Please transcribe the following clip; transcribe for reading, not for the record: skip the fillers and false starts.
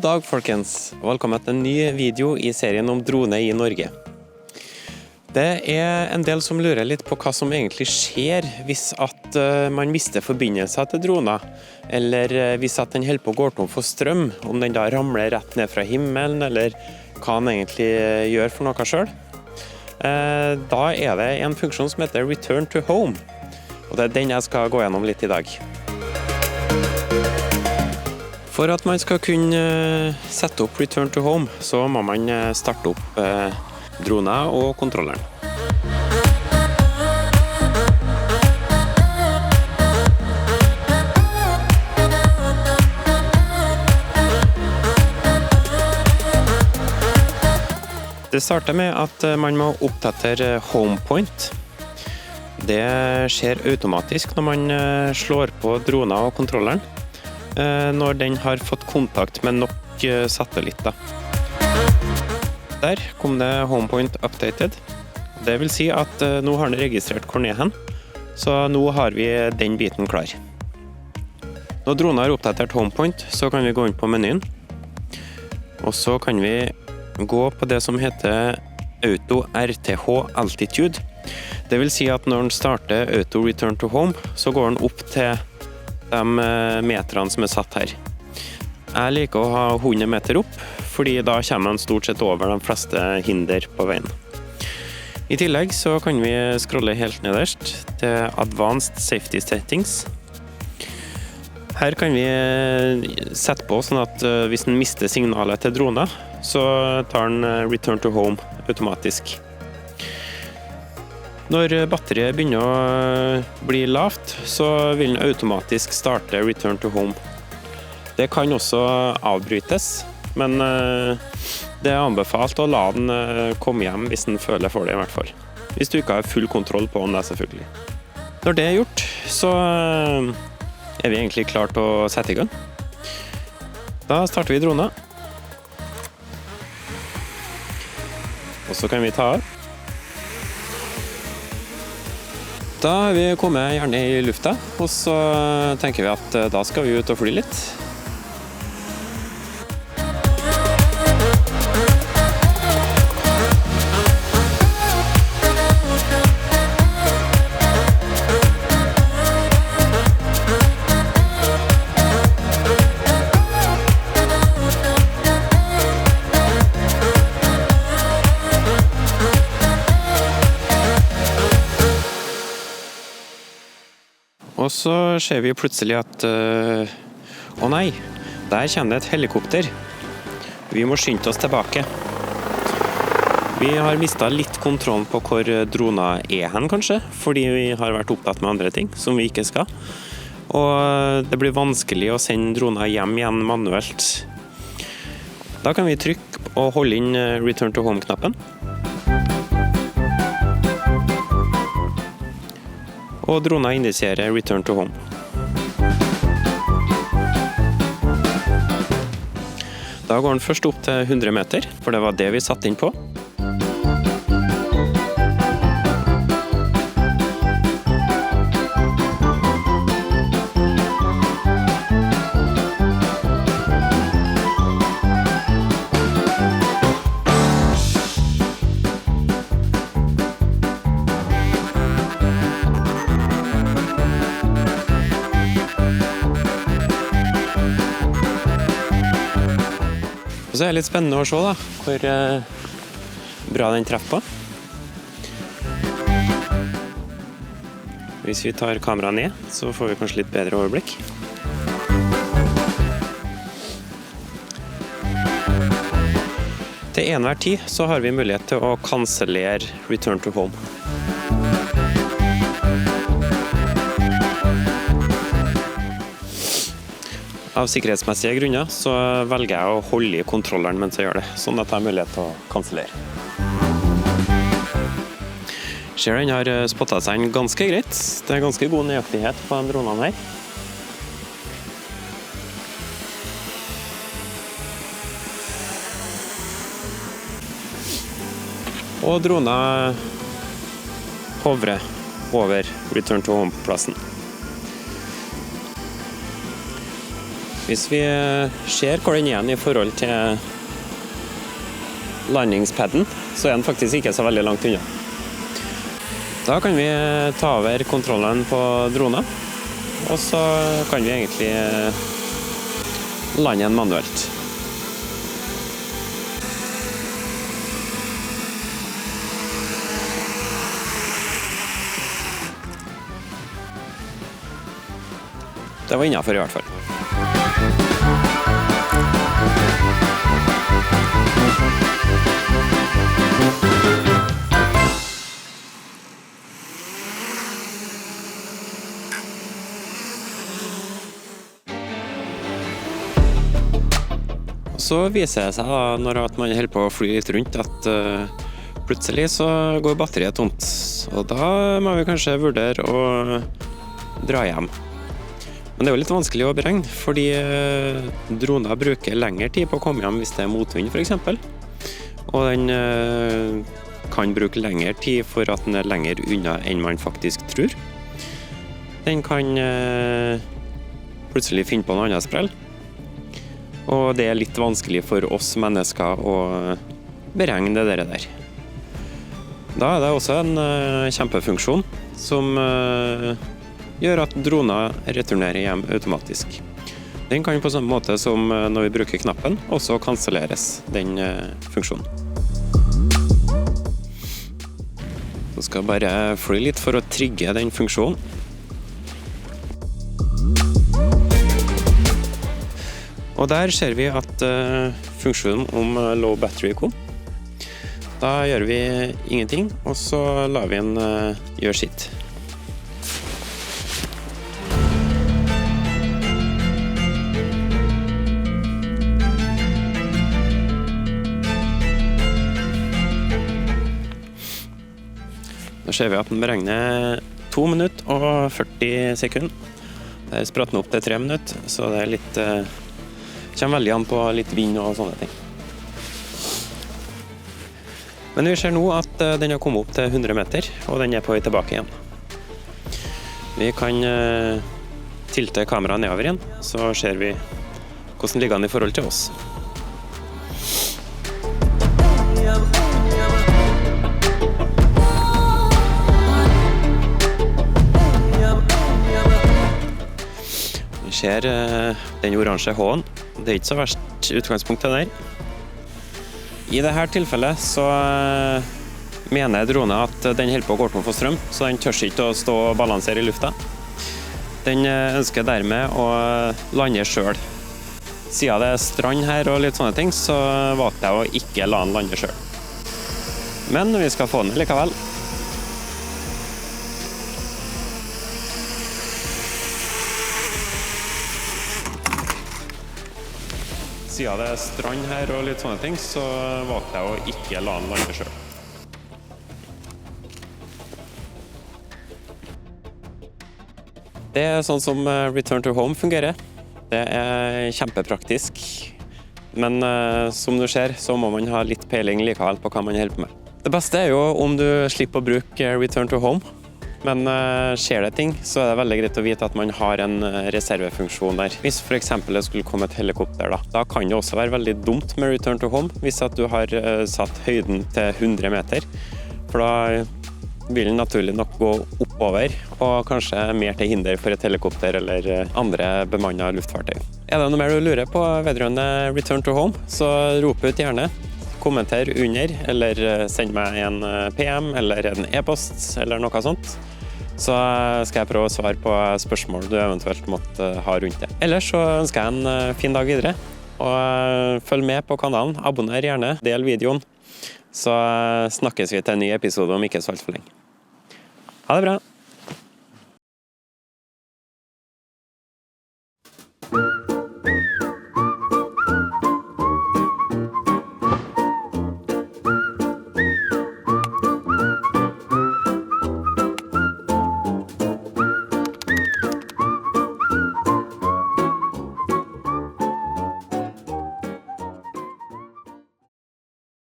God dag, folkens, og velkommen til en ny video i serien om drone i Norge. Det er en del som lurer litt på hva som egentlig skjer hvis at man mister forbindelser til droner, eller hvis at den holder på å gå tom for strøm, om den da ramler rett ned fra himmelen, eller hva den egentlig gjør for noe selv. Da er det en funksjon som heter Return to Home, og det er den jeg skal gå gjennom litt i dag. For at man skal kunne sette opp Return to Home, så må man starte opp droner og kontrolleren. Det starter med at man må oppdatere HomePoint. Det skjer automatisk når man slår på droner og kontrolleren, når den har fått kontakt med nok satellitter. Der kom det HomePoint updated. Det vil si at nå har den registrert hvor den er hen, så nå har vi den biten klar. Når dronen har oppdatert HomePoint, så kan vi gå inn på menyen, og så kan vi gå på det som heter Auto RTH Altitude. Det vil si at når den starter Auto Return to Home, så går den opp til de meterne som er satt her. Jeg liker å ha 100 meter opp, fordi da kommer den stort sett over de fleste hinder på veien. I tillegg så kan vi scrolle helt nederst til Advanced Safety Settings. Her kan vi sette på sånn at hvis den mister signalet til droner, så tar den Return to Home automatisk. Når batteriet begynner å bli lavt, så vil den automatisk starte Return to Home. Det kan også avbrytes, men det er anbefalt å la den komme hjem hvis den føler for det i hvert fall. Hvis du ikke har full kontroll på den, selvfølgelig. Når det er gjort, så er vi egentlig klart å sette i gang. Da starter vi dronen. Og så kan vi ta av. Da har vi kommet gjerne i lufta, og så tenker vi at da skal vi ut og fly litt. Og så ser vi plutselig at å nei, der kommer det et helikopter. Vi må skynde oss tilbake. Vi har mistet litt kontrollen på hvor droner er hen, kanskje, fordi vi har vært opptatt med andre ting som vi ikke skal. Og det blir vanskelig å sende droner hjem igjen manuelt. Da kan vi trykke og holde inn Return to Home-knappen. Og dronen initierer Return to Home. Da går den først opp til 100 meter, for det var det vi satte inn på. Og så er det litt spennende å se da, hvor bra den treffer på. Hvis vi tar kameraet ned, så får vi kanskje litt bedre overblikk. Til enhver tid så har vi mulighet til å kansellere Return to Home. Av sikkerhetsmessige grunner så velger jeg å holde i kontrolleren mens jeg gjør det, sånn at jeg har mulighet til å kansellere. Ser den har spottet seg ganske greit. Det er ganske god nøyaktighet på de dronene her. Og dronen hovrer over Return to Home-plassen. Hvis vi ser hvor den er igjen i forhold til landingspadden, så er den faktisk ikke så veldig langt unna. Da kan vi ta over kontrollen på dronen, og så kan vi egentlig lande den manuelt. Det var innenfor i hvert fall. Så viser det seg da, når man holder på å fly litt rundt, at plutselig så går batteriet tomt. Og da må vi kanskje vurdere å dra hjem. Men det er jo litt vanskelig å beregne, fordi droner bruker lengre tid på å komme hjem hvis det er motvind for eksempel. Og den kan bruke lengre tid for at den er lenger unna enn man faktisk tror. Den kan plutselig finne på noe annet sprell. Og det er litt vanskelig for oss mennesker å beregne det der. Da er det også en kjempefunksjon som gjør at droner returnerer hjem automatisk. Den kan på samme måte som når vi bruker knappen, også kanselleres, den funksjonen. Så skal jeg bare fly litt for å trigge den funksjonen. Og der ser vi at funksjonen om low battery kom. Da gjør vi ingenting, og så lar vi den gjøre sitt. Da ser vi at den beregner 2 minutter og 40 sekunder. Der spratt den opp til 3 minutter, så det er litt, kommer veldig an på litt vind og sånne ting. Men vi ser nå at den har kommet opp til 100 meter, og den er på vei tilbake igjen. Vi kan tilte kameraet nedover igjen, så ser vi hvordan ligger den i forhold til oss. Vi ser den oransje H-en. Det er ikke så verst utgangspunktet der. I dette tilfellet så mener dronen at den holder på å gå tom for strøm, så den tør ikke å stå og balansere i lufta. Den ønsker dermed å lande selv. Siden det er strand her og litt sånne ting, så valgte jeg å ikke la den lande selv. Men vi skal få den likevel. Siden det er strand her og litt sånne ting, så valgte jeg å ikke la den lande selv. Det er sånn som Return to Home fungerer. Det er kjempepraktisk. Men som du ser, så må man ha litt peiling likevel på hva man holder på med. Det beste er jo om du slipper å bruke Return to Home. Men skjer det ting, så er det veldig greit å vite at man har en reservefunksjon der. Hvis for eksempel det skulle komme et helikopter, da kan det også være veldig dumt med Return to Home, hvis at du har satt høyden til 100 meter. For da vil den naturlig nok gå oppover, og kanskje mer til hinder for et helikopter eller andre bemannede luftfartøy. Er det noe mer du lurer på vedrørende Return to Home, så rop ut gjerne. Kommenter under, eller send meg en PM eller en e-post eller noe sånt. Så skal jeg prøve å svare på spørsmål du eventuelt måtte ha rundt det. Ellers så ønsker jeg en fin dag videre, og følg med på kanalen, abonner gjerne, del videoen, så snakkes vi til en ny episode om ikke så alt for lenge. Ha det bra!